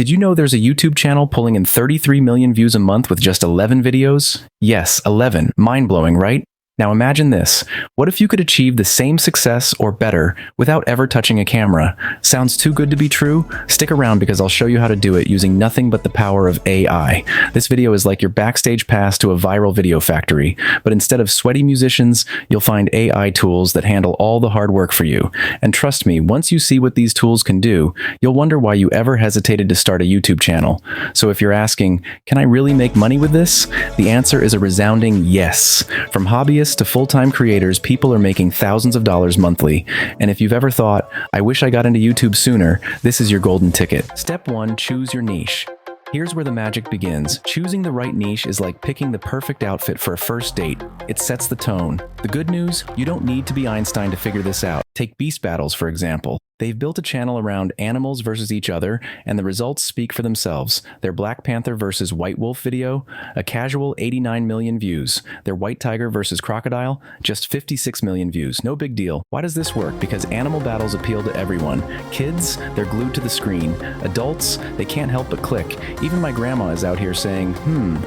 Did you know there's a YouTube channel pulling in 33 million views a month with just 11 videos? Yes, 11. Mind-blowing, right? Now imagine this. What if you could achieve the same success or better without ever touching a camera? Sounds too good to be true? Stick around because I'll show you how to do it using nothing but the power of AI. This video is like your backstage pass to a viral video factory, but instead of sweaty musicians, you'll find AI tools that handle all the hard work for you. And trust me, once you see what these tools can do, you'll wonder why you ever hesitated to start a YouTube channel. So if you're asking, can I really make money with this? The answer is a resounding yes. From hobbyists to full-time creators, people are making thousands of dollars monthly. And if you've ever thought, I wish I got into YouTube sooner, this is your golden ticket. Step 1, choose your niche. Here's where the magic begins. Choosing the right niche is like picking the perfect outfit for a first date. It sets the tone. The good news, you don't need to be Einstein to figure this out. Take Beast Battles, for example. They've built a channel around animals versus each other, and the results speak for themselves. Their Black Panther versus White Wolf video, a casual 89 million views. Their White Tiger versus Crocodile, just 56 million views. No big deal. Why does this work? Because animal battles appeal to everyone. Kids, they're glued to the screen. Adults, they can't help but click. Even my grandma is out here saying,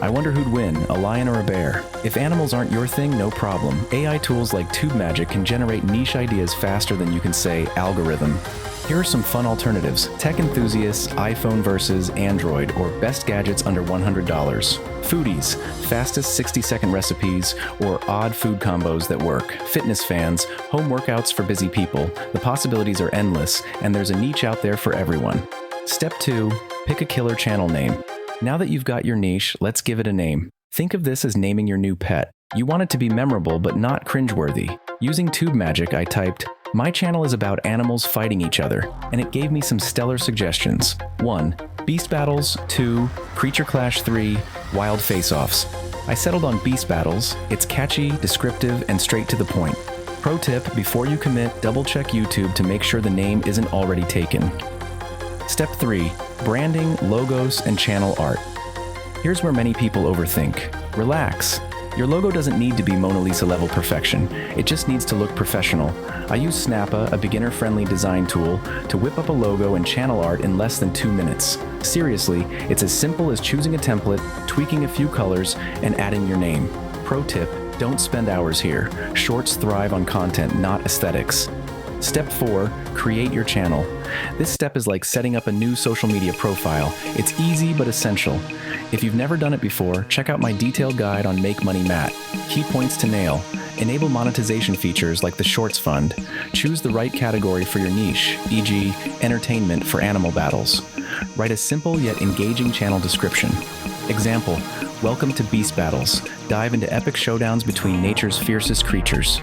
I wonder who'd win, a lion or a bear? If animals aren't your thing, no problem. AI tools like Tube Magic can generate niche ideas faster than you can say algorithm. Here are some fun alternatives. Tech enthusiasts, iPhone versus Android, or best gadgets under $100. Foodies, fastest 60-second recipes, or odd food combos that work. Fitness fans, home workouts for busy people. The possibilities are endless, and there's a niche out there for everyone. Step 2, pick a killer channel name. Now that you've got your niche, let's give it a name. Think of this as naming your new pet. You want it to be memorable but not cringeworthy. Using Tube Magic, I typed, my channel is about animals fighting each other, and it gave me some stellar suggestions. 1. Beast Battles. 2. Creature Clash. 3. Wild Face-Offs. I settled on Beast Battles. It's catchy, descriptive, and straight to the point. Pro tip, before you commit, double-check YouTube to make sure the name isn't already taken. Step 3. Branding, logos, and channel art. Here's where many people overthink. Relax. Your logo doesn't need to be Mona Lisa level perfection. It just needs to look professional. I use Snappa, a beginner-friendly design tool, to whip up a logo and channel art in less than 2 minutes. Seriously, it's as simple as choosing a template, tweaking a few colors, and adding your name. Pro tip, don't spend hours here. Shorts thrive on content, not aesthetics. Step 4, create your channel. This step is like setting up a new social media profile. It's easy but essential. If you've never done it before, check out my detailed guide on Make Money Matt. Key points to nail. Enable monetization features like the Shorts Fund. Choose the right category for your niche, e.g. entertainment for animal battles. Write a simple yet engaging channel description. Example, welcome to Beast Battles. Dive into epic showdowns between nature's fiercest creatures.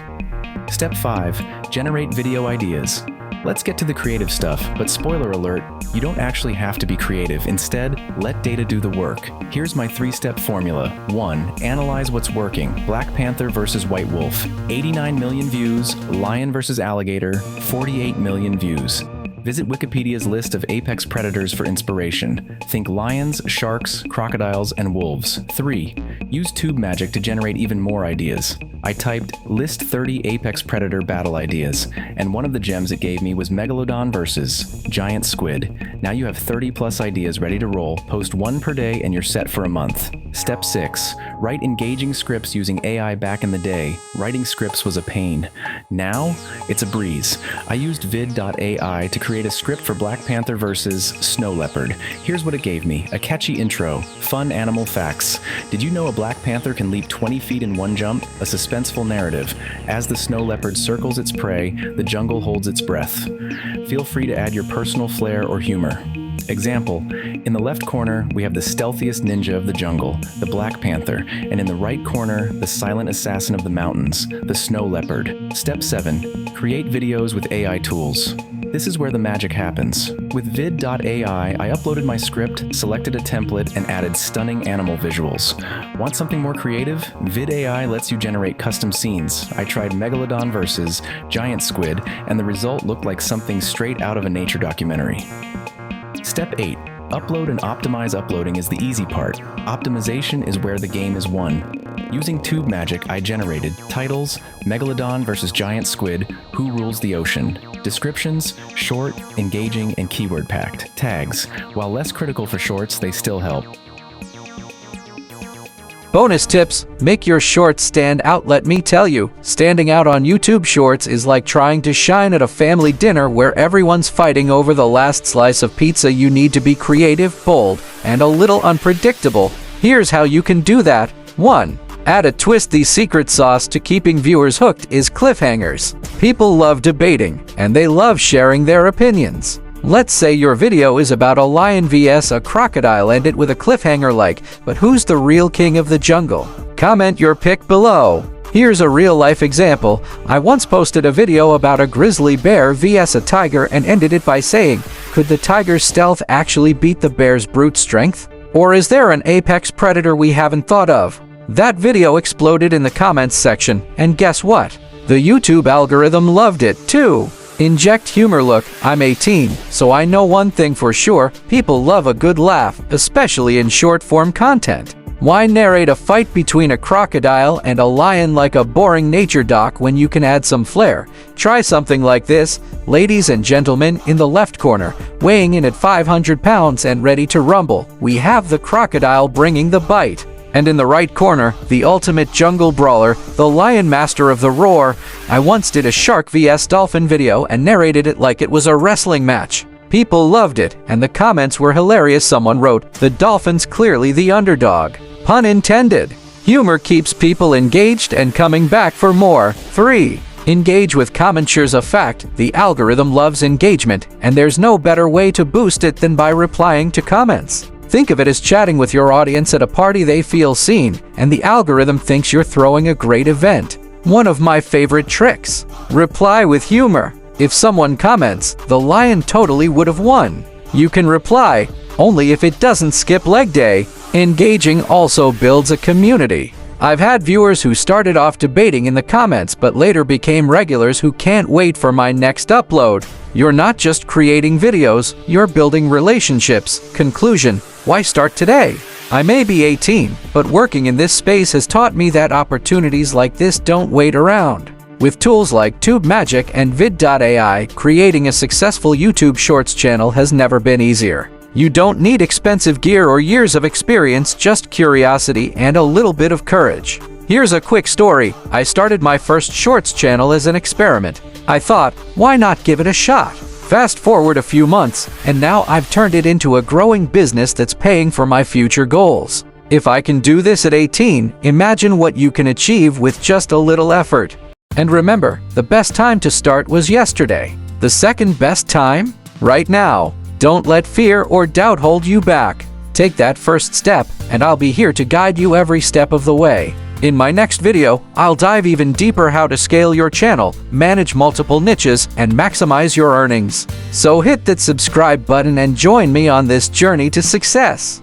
Step 5, generate video ideas. Let's get to the creative stuff, but spoiler alert, you don't actually have to be creative. Instead, let data do the work. Here's my 3-step formula. 1. Analyze what's working. Black Panther versus White Wolf. 89 million views. Lion versus Alligator. 48 million views. Visit Wikipedia's list of apex predators for inspiration. Think lions, sharks, crocodiles, and wolves. 3. Use Tube Magic to generate even more ideas. I typed, list 30 apex predator battle ideas, and one of the gems it gave me was Megalodon versus giant squid. Now you have 30 plus ideas ready to roll, post 1 per day, and you're set for a month. Step 6, write engaging scripts using AI. Back in the day, writing scripts was a pain. Now, it's a breeze. I used Vid.AI to create a script for Black Panther versus Snow Leopard. Here's what it gave me, a catchy intro, fun animal facts. Did you know a Black Panther can leap 20 feet in one jump? A suspenseful narrative. As the snow leopard circles its prey, the jungle holds its breath. Feel free to add your personal flair or humor. Example, in the left corner, we have the stealthiest ninja of the jungle, the Black Panther, and in the right corner, the silent assassin of the mountains, the Snow Leopard. Step 7, create videos with AI tools. This is where the magic happens. With Vid.AI, I uploaded my script, selected a template, and added stunning animal visuals. Want something more creative? Vid.AI lets you generate custom scenes. I tried Megalodon versus giant squid, and the result looked like something straight out of a nature documentary. Step 8, Upload and optimize uploading is the easy part. Optimization is where the game is won. Using Tube Magic, I generated titles, Megalodon versus Giant Squid, Who Rules the Ocean. Descriptions, short, engaging, and keyword-packed. Tags, while less critical for shorts, they still help. Bonus tips: make your shorts stand out. Let me tell you, standing out on YouTube Shorts is like trying to shine at a family dinner where everyone's fighting over the last slice of pizza. You need to be creative, bold, and a little unpredictable. Here's how you can do that. 1. Add a twist. The secret sauce to keeping viewers hooked is cliffhangers. People love debating, and they love sharing their opinions. Let's say your video is about a lion vs a crocodile. End it with a cliffhanger like, "But who's the real king of the jungle?" Comment your pick below. Here's a real-life example. I once posted a video about a grizzly bear vs a tiger and ended it by saying, "Could the tiger's stealth actually beat the bear's brute strength? Or is there an apex predator we haven't thought of?" That video exploded in the comments section, and guess what? The YouTube algorithm loved it too. Inject humor. Look, I'm 18, so I know one thing for sure: people love a good laugh, especially in short-form content. Why narrate a fight between a crocodile and a lion like a boring nature doc when you can add some flair? Try something like this. Ladies and gentlemen, in the left corner, weighing in at 500 pounds and ready to rumble, we have the crocodile bringing the bite. And in the right corner, the ultimate jungle brawler, the lion master of the roar. I once did a shark vs dolphin video and narrated it like it was a wrestling match. People loved it, and the comments were hilarious. Someone wrote, "The dolphin's clearly the underdog." Pun intended. Humor keeps people engaged and coming back for more. 3. Engage with comments. Here's a fact: the algorithm loves engagement, and there's no better way to boost it than by replying to comments. Think of it as chatting with your audience at a party. They feel seen, and the algorithm thinks you're throwing a great event. One of my favorite tricks: reply with humor. If someone comments, "The lion totally would have won," you can reply, "Only if it doesn't skip leg day." Engaging also builds a community. I've had viewers who started off debating in the comments but later became regulars who can't wait for my next upload. You're not just creating videos, you're building relationships. Conclusion: why start today? I may be 18, but working in this space has taught me that opportunities like this don't wait around. With tools like Tube Magic and Vid.AI, creating a successful YouTube Shorts channel has never been easier. You don't need expensive gear or years of experience, just curiosity and a little bit of courage. Here's a quick story. I started my first Shorts channel as an experiment. I thought, why not give it a shot? Fast forward a few months, and now I've turned it into a growing business that's paying for my future goals. If I can do this at 18, imagine what you can achieve with just a little effort. And remember, the best time to start was yesterday. The second best time? Right now. Don't let fear or doubt hold you back. Take that first step, and I'll be here to guide you every step of the way. In my next video, I'll dive even deeper how to scale your channel, manage multiple niches, and maximize your earnings. So hit that subscribe button and join me on this journey to success.